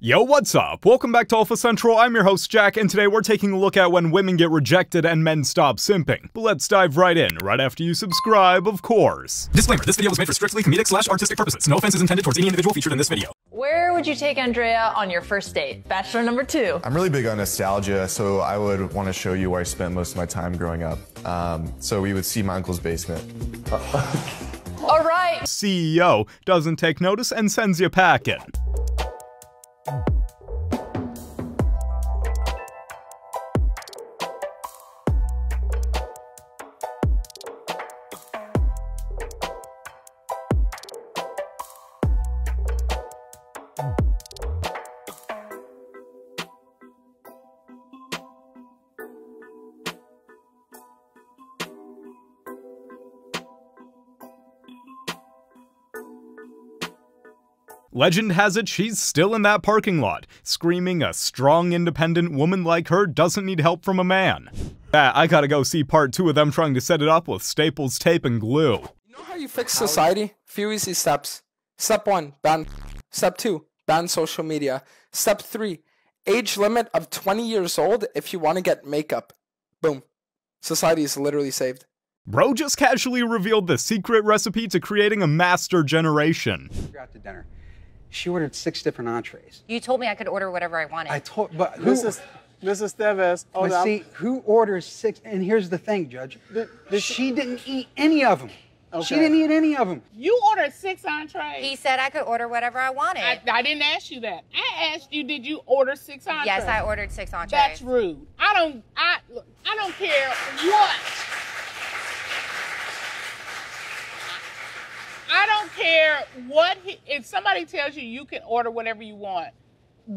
Yo, what's up? Welcome back to Alpha Central. I'm your host, Jack, and today we're taking a look at when women get rejected and men stop simping. But let's dive right in, right after you subscribe, of course. Disclaimer, this video was made for strictly comedic/artistic purposes. No offense is intended towards any individual featured in this video. Where would you take Andrea on your first date? Bachelor number 2. I'm really big on nostalgia, so I would want to show you where I spent most of my time growing up. So we would see my uncle's basement. All right. CEO doesn't take notice and sends you packing. Legend has it she's still in that parking lot, screaming a strong, independent woman like her doesn't need help from a man. I gotta go see part 2 of them trying to set it up with staples, tape, and glue. You know how you fix society? Few easy steps. Step 1, ban. Step 2, ban social media. Step 3, age limit of 20 years old if you want to get makeup. Boom. Society is literally saved. Bro just casually revealed the secret recipe to creating a master generation. We got to dinner. She ordered 6 different entrees. You told me I could order whatever I wanted. I told, but who, Mrs. Teves, but see, who orders 6? And here's the thing, Judge. She didn't eat any of them. Okay. She didn't eat any of them. You ordered 6 entrees. He said I could order whatever I wanted. I didn't ask you that. I asked you, did you order 6 entrees? Yes, I ordered 6 entrees. That's rude. I don't care what. I don't care what, if somebody tells you you can order whatever you want,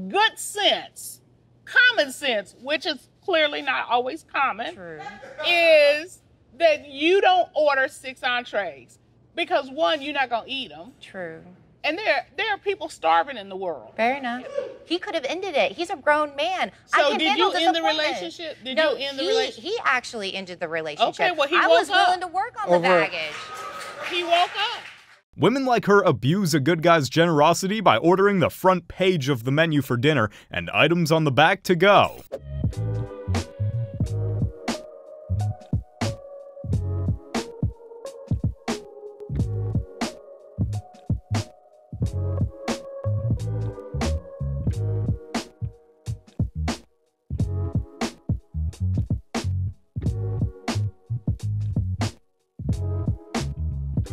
good sense, common sense, which is clearly not always common, True. is that you don't order 6 entrees. Because 1, you're not going to eat them. True. And there are people starving in the world. Fair enough. He could have ended it. He's a grown man. So did you end the relationship? Did you end the relationship? He actually ended the relationship. Okay, well, I was willing to work on the baggage. He woke up. Women like her abuse a good guy's generosity by ordering the front page of the menu for dinner and items on the back to go.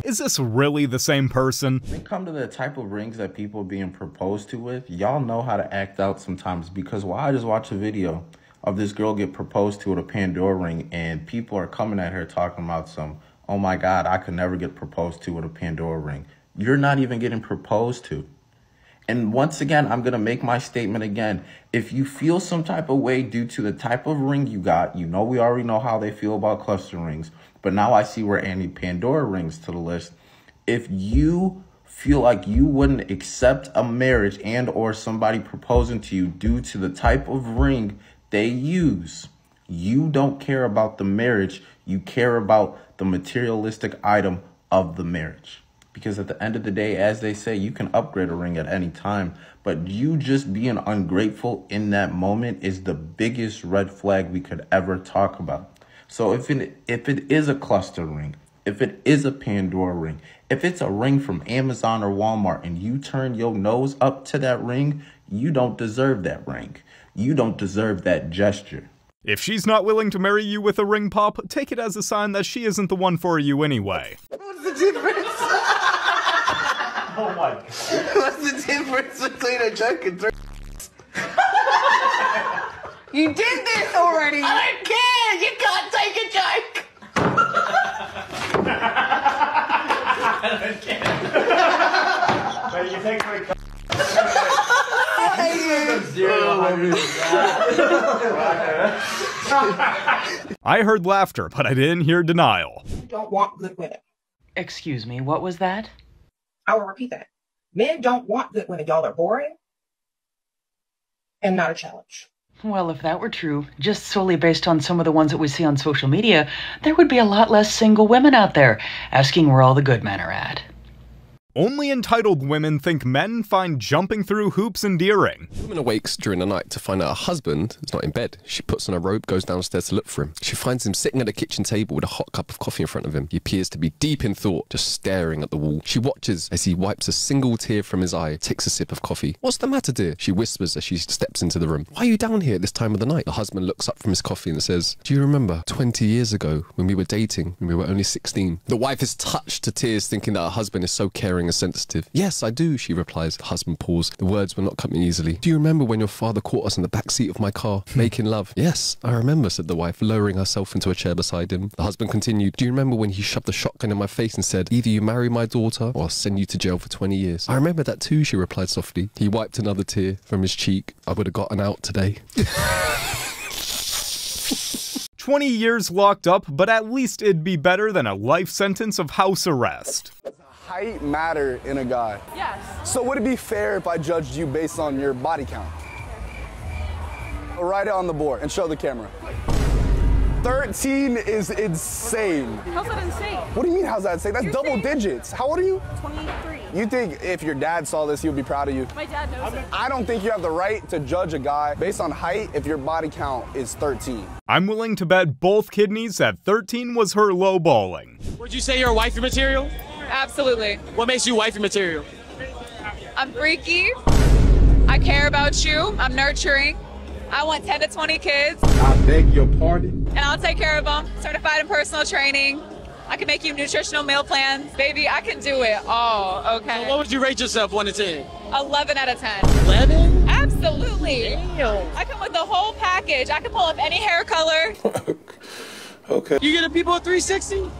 Is this really the same person? When it comes to the type of rings that people are being proposed to with, y'all know how to act out sometimes, because I just watched a video of this girl get proposed to with a Pandora ring and people are coming at her talking about some, oh my God, I could never get proposed to with a Pandora ring. You're not even getting proposed to. And once again, I'm going to make my statement again. If you feel some type of way due to the type of ring you got, you know we already know how they feel about cluster rings. But now I see we're adding Pandora rings to the list. If you feel like you wouldn't accept a marriage and or somebody proposing to you due to the type of ring they use, you don't care about the marriage. You care about the materialistic item of the marriage. Because at the end of the day, as they say, you can upgrade a ring at any time. But you just being ungrateful in that moment is the biggest red flag we could ever talk about. So if it is a cluster ring, if it is a Pandora ring, if it's a ring from Amazon or Walmart and you turn your nose up to that ring, you don't deserve that ring. You don't deserve that gesture. If she's not willing to marry you with a ring pop, take it as a sign that she isn't the one for you anyway. What's the difference? Oh my God. What's the difference between a joke and 3? You did this already. I don't care. You can't take a joke. I can't. Wait, you take my I heard laughter, but I didn't hear denial. You don't want good women. Excuse me, what was that? I will repeat that. Men don't want good women. Y'all are boring and not a challenge. Well, if that were true, just solely based on some of the ones that we see on social media, there would be a lot less single women out there asking where all the good men are at. Only entitled women think men find jumping through hoops endearing. Woman awakes during the night to find out her husband is not in bed. She puts on a robe, goes downstairs to look for him. She finds him sitting at the kitchen table with a hot cup of coffee in front of him. He appears to be deep in thought, just staring at the wall. She watches as he wipes a single tear from his eye, takes a sip of coffee. "What's the matter, dear?" she whispers as she steps into the room. "Why are you down here at this time of the night?" The husband looks up from his coffee and says, "Do you remember 20 years ago when we were dating, when we were only 16? The wife is touched to tears, thinking that her husband is so caring and sensitive. "Yes, I do," she replies. The husband paused. The words were not coming easily. "Do you remember when your father caught us in the back seat of my car, making love?" "Yes, I remember," said the wife, lowering herself into a chair beside him. The husband continued, "Do you remember when he shoved a shotgun in my face and said, 'Either you marry my daughter or I'll send you to jail for 20 years. "I remember that too," she replied softly. He wiped another tear from his cheek. "I would have gotten out today." 20 years locked up, but at least it'd be better than a life sentence of house arrest. Height matter in a guy? Yes. So would it be fair if I judged you based on your body count? I'll write it on the board and show the camera. 13 is insane. How's that insane? What do you mean, how's that insane? That's double digits. How old are you? 23. You think if your dad saw this, he would be proud of you? My dad knows it. I don't think you have the right to judge a guy based on height if your body count is 13. I'm willing to bet both kidneys that 13 was her lowballing. Would you say you're a wifey material? Absolutely. What makes you wifey material? I'm freaky. I care about you. I'm nurturing. I want 10 to 20 kids. I beg your pardon? And I'll take care of them. Certified in personal training. I can make you nutritional meal plans. Baby, I can do it all, okay? So what would you rate yourself 1 to 10? 11 out of 10. 11? Absolutely. Damn. I come with the whole package. I can pull up any hair color. Okay. You get a people at 360?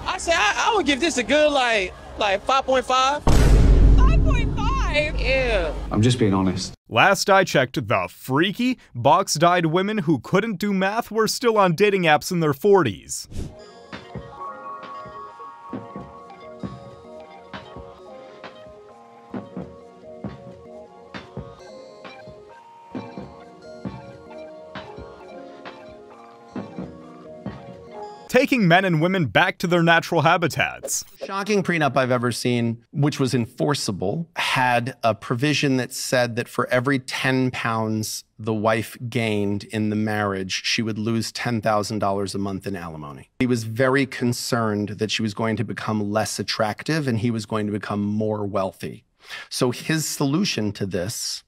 I say I would give this a good like 5.5. 5.5? Yeah. I'm just being honest. Last I checked, the freaky, box-dyed women who couldn't do math were still on dating apps in their 40s. Taking men and women back to their natural habitats. Shocking prenup I've ever seen, which was enforceable, had a provision that said that for every 10 pounds the wife gained in the marriage, she would lose $10,000 a month in alimony. He was very concerned that she was going to become less attractive and he was going to become more wealthy. So his solution to this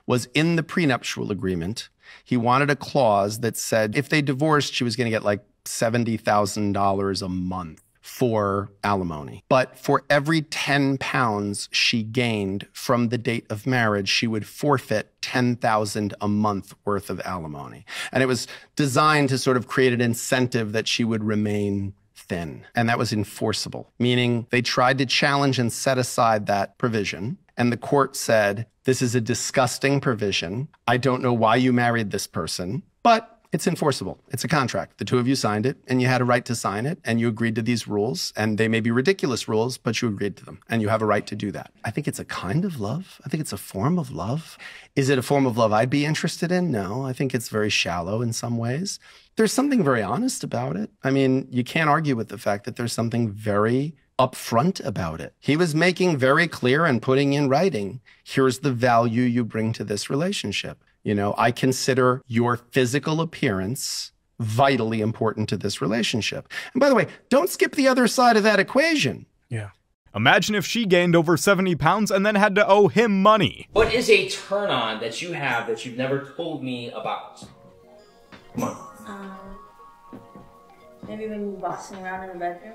was in the prenuptial agreement. He wanted a clause that said if they divorced, she was going to get like $70,000 a month for alimony. But for every 10 pounds she gained from the date of marriage, she would forfeit $10,000 a month worth of alimony. And it was designed to sort of create an incentive that she would remain thin. And that was enforceable, meaning they tried to challenge and set aside that provision. And the court said, this is a disgusting provision. I don't know why you married this person, but it's enforceable. It's a contract. The two of you signed it, and you had a right to sign it, and you agreed to these rules, and they may be ridiculous rules, but you agreed to them, and you have a right to do that. I think it's a kind of love. I think it's a form of love. Is it a form of love I'd be interested in? No, I think it's very shallow in some ways. There's something very honest about it. I mean, you can't argue with the fact that there's something very upfront about it. He was making very clear and putting in writing, here's the value you bring to this relationship. You know, I consider your physical appearance vitally important to this relationship. And by the way, don't skip the other side of that equation. Yeah. Imagine if she gained over 70 pounds and then had to owe him money. What is a turn on that you have that you've never told me about? Come on. Maybe when you're bossing around in the bedroom.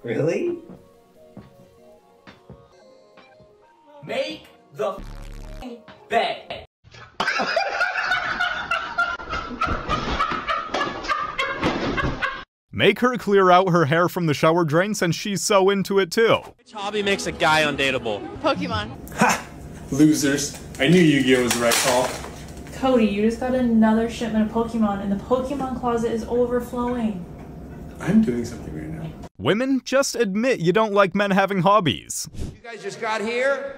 Really? Make the bed. Make her clear out her hair from the shower drains and she's so into it too. Which hobby makes a guy undateable? Pokemon. Ha! Losers. I knew Yu-Gi-Oh was the right call. Cody, you just got another shipment of Pokemon and the Pokemon closet is overflowing. I'm doing something right now. Women, just admit you don't like men having hobbies. You guys just got here?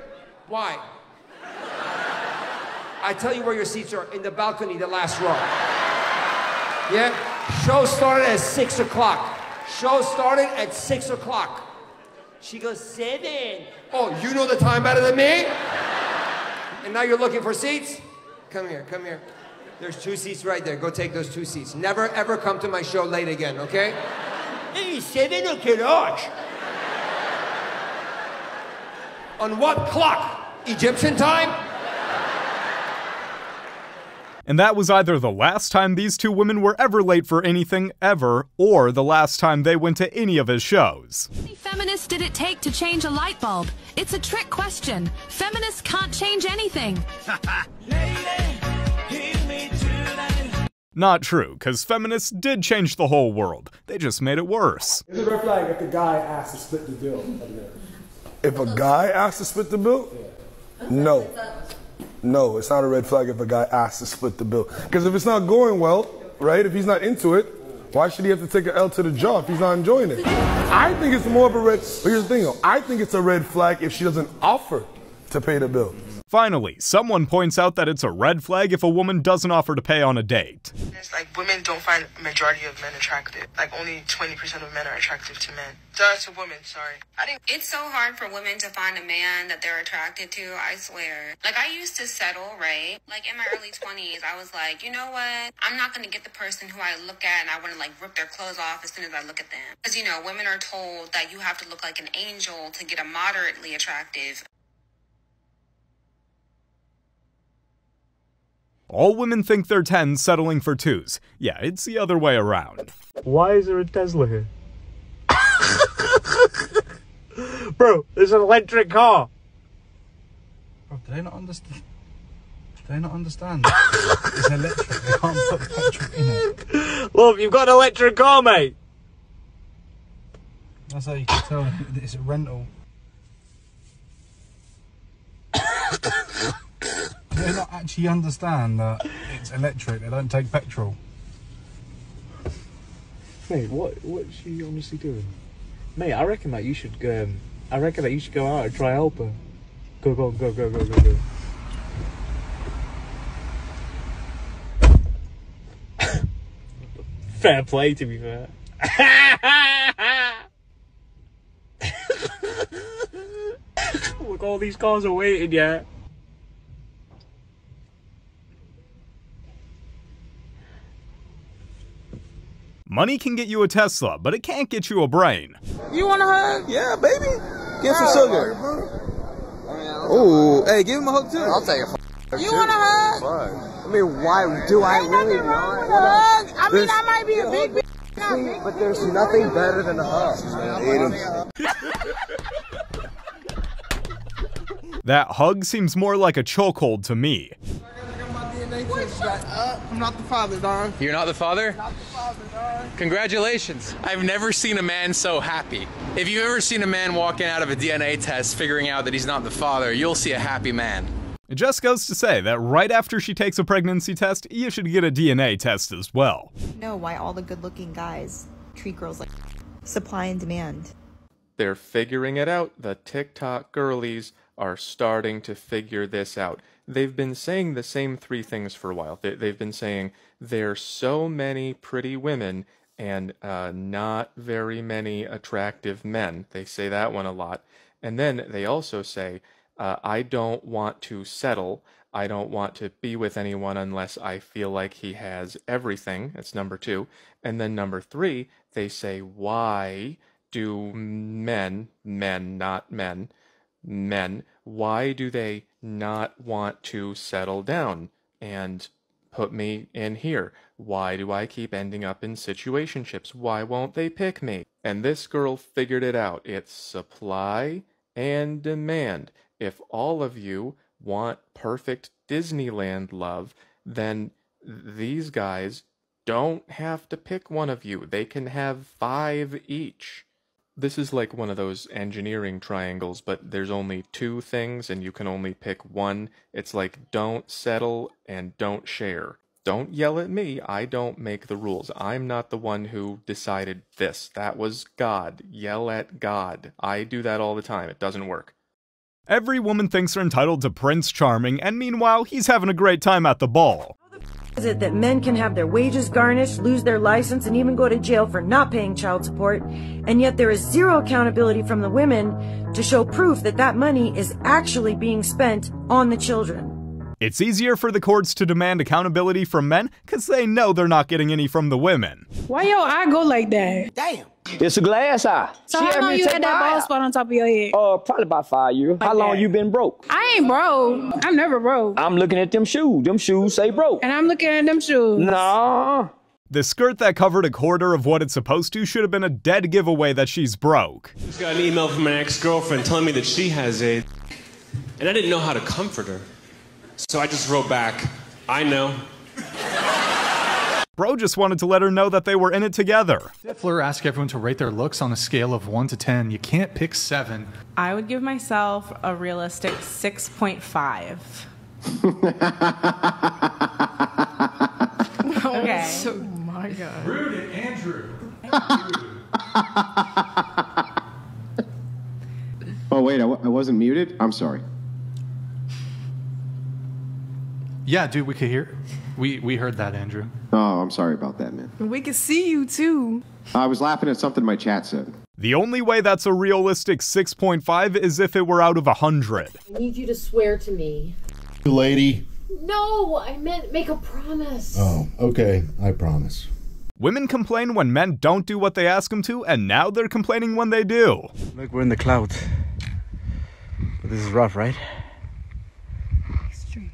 Why? I tell you where your seats are, in the balcony, the last row. Yeah? Show started at 6 o'clock. Show started at 6 o'clock. She goes, 7. Oh, you know the time better than me? And now you're looking for seats? Come here, come here. There's 2 seats right there. Go take those 2 seats. Never, ever come to my show late again, okay? Hey, 7 o'clock. On what clock? Egyptian time? And that was either the last time these two women were ever late for anything, ever, or the last time they went to any of his shows. How many feminists did it take to change a light bulb? It's a trick question. Feminists can't change anything. Not true, because feminists did change the whole world. They just made it worse. It's a red flag if the guy asks to split the bill. If a guy asks to split the bill? No. No, it's not a red flag if a guy asks to split the bill. Because if it's not going well, right, if he's not into it, why should he have to take an L to the jaw if he's not enjoying it? I think it's more of a red, but here's the thing though, I think it's a red flag if she doesn't offer to pay the bill. Finally, someone points out that it's a red flag if a woman doesn't offer to pay on a date. It's like women don't find the majority of men attractive. Like only 20% of men are attractive to men. To women, sorry. It's so hard for women to find a man that they're attracted to, I swear. Like, I used to settle, right? Like, in my early 20s, I was like, you know what? I'm not going to get the person who I look at and I want to, like, rip their clothes off as soon as I look at them. Because, you know, women are told that you have to look like an angel to get a moderately attractive. All women think they're 10s settling for 2s. Yeah, it's the other way around. Why is there a Tesla here? Bro, there's an electric car. Bro, do they not understand? Do they not understand? It's electric. They can't put petrol in it. Look, you've got an electric car, mate. That's how you can tell it's a rental. They not actually understand that it's electric. They don't take petrol. Mate, what's she honestly doing? Mate, I reckon that you should go. I reckon that you should go out and try help her. Go. Fair play, to be fair. Look, all these cars are waiting, yeah. Money can get you a Tesla, but it can't get you a brain. You want a hug? Yeah, baby. Give some sugar. Oh, hey, give him a hug too. I'll take a You want a hug? I mean, why do I really not? Hug. I mean, I might be a big bitch, but there's nothing better than a hug. That hug seems more like a chokehold to me. I'm not the father, dog. You're not the father? Not the father, dog. Congratulations. I've never seen a man so happy. If you've ever seen a man walking out of a DNA test figuring out that he's not the father, you'll see a happy man. It just goes to say that right after she takes a pregnancy test, you should get a DNA test as well. Know why all the good-looking guys treat girls like supply and demand. They're figuring it out. The TikTok girlies are starting to figure this out. They've been saying the same 3 things for a while. They've been saying there's so many pretty women and not very many attractive men. They say that one a lot. And then they also say, I don't want to settle. I don't want to be with anyone unless I feel like he has everything. That's number 2. And then number 3, they say, why do men, not men, why do they not want to settle down and put me in here? Why do I keep ending up in situationships? Why won't they pick me? And this girl figured it out. It's supply and demand. If all of you want perfect Disneyland love, then these guys don't have to pick one of you. They can have 5 each. This is like one of those engineering triangles, but there's only 2 things and you can only pick one. It's like don't settle and don't share. Don't yell at me. I don't make the rules. I'm not the one who decided this. That was God. Yell at God. I do that all the time. It doesn't work. Every woman thinks they're entitled to Prince Charming, and meanwhile, he's having a great time at the ball. Is it that men can have their wages garnished, lose their license, and even go to jail for not paying child support, and yet there is zero accountability from the women to show proof that that money is actually being spent on the children? It's easier for the courts to demand accountability from men because they know they're not getting any from the women. Why your eye go like that? Damn. It's a glass eye. So how long you had that bald spot on top of your head? Probably about 5 years. How long you been broke? I ain't broke. I'm never broke. I'm looking at them shoes. Them shoes say broke. And I'm looking at them shoes. No. The skirt that covered a quarter of what it's supposed to should have been a dead giveaway that she's broke. Just got an email from an ex-girlfriend telling me that she has AIDS, and I didn't know how to comfort her. So I just wrote back, I know. Bro just wanted to let her know that they were in it together. Stifler asked everyone to rate their looks on a scale of 1 to 10. You can't pick 7. I would give myself a realistic 6.5. Okay. Oh my God. Rude, Andrew. Oh wait, I wasn't muted? I'm sorry. Yeah, dude, we could hear. We heard that, Andrew. Oh, I'm sorry about that, man. We can see you too. I was laughing at something my chat said. The only way that's a realistic 6.5 is if it were out of 100. I need you to swear to me. Lady. No, I meant make a promise. Oh, okay, I promise. Women complain when men don't do what they ask them to, and now they're complaining when they do. Look, we're in the clouds. But this is rough, right? Extremely.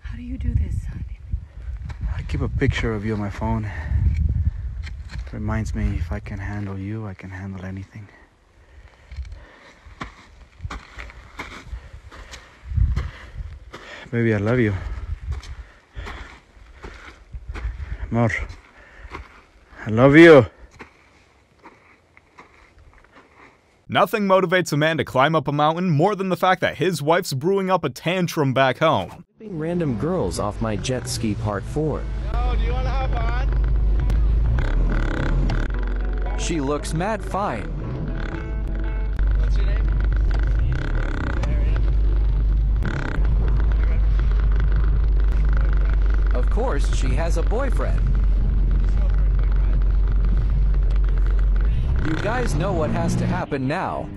How do you do this, honey? I keep a picture of you on my phone. It reminds me if I can handle you, I can handle anything. Baby, I love you. Amor, I love you. Nothing motivates a man to climb up a mountain more than the fact that his wife's brewing up a tantrum back home. Random girls off my jet ski part 4. Oh, do you want to hop on? She looks mad fine. What's your name? Of course, she has a boyfriend. You guys know what has to happen now.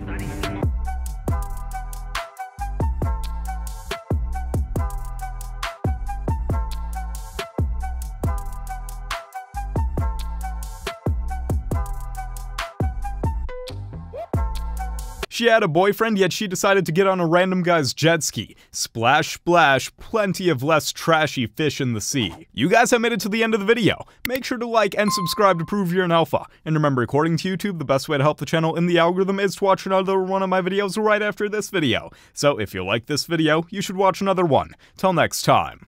She had a boyfriend, yet she decided to get on a random guy's jet ski. Splash, splash, plenty of less trashy fish in the sea. You guys have made it to the end of the video. Make sure to like and subscribe to prove you're an alpha. And remember, according to YouTube, the best way to help the channel in the algorithm is to watch another one of my videos right after this video. So if you like this video, you should watch another one. Till next time.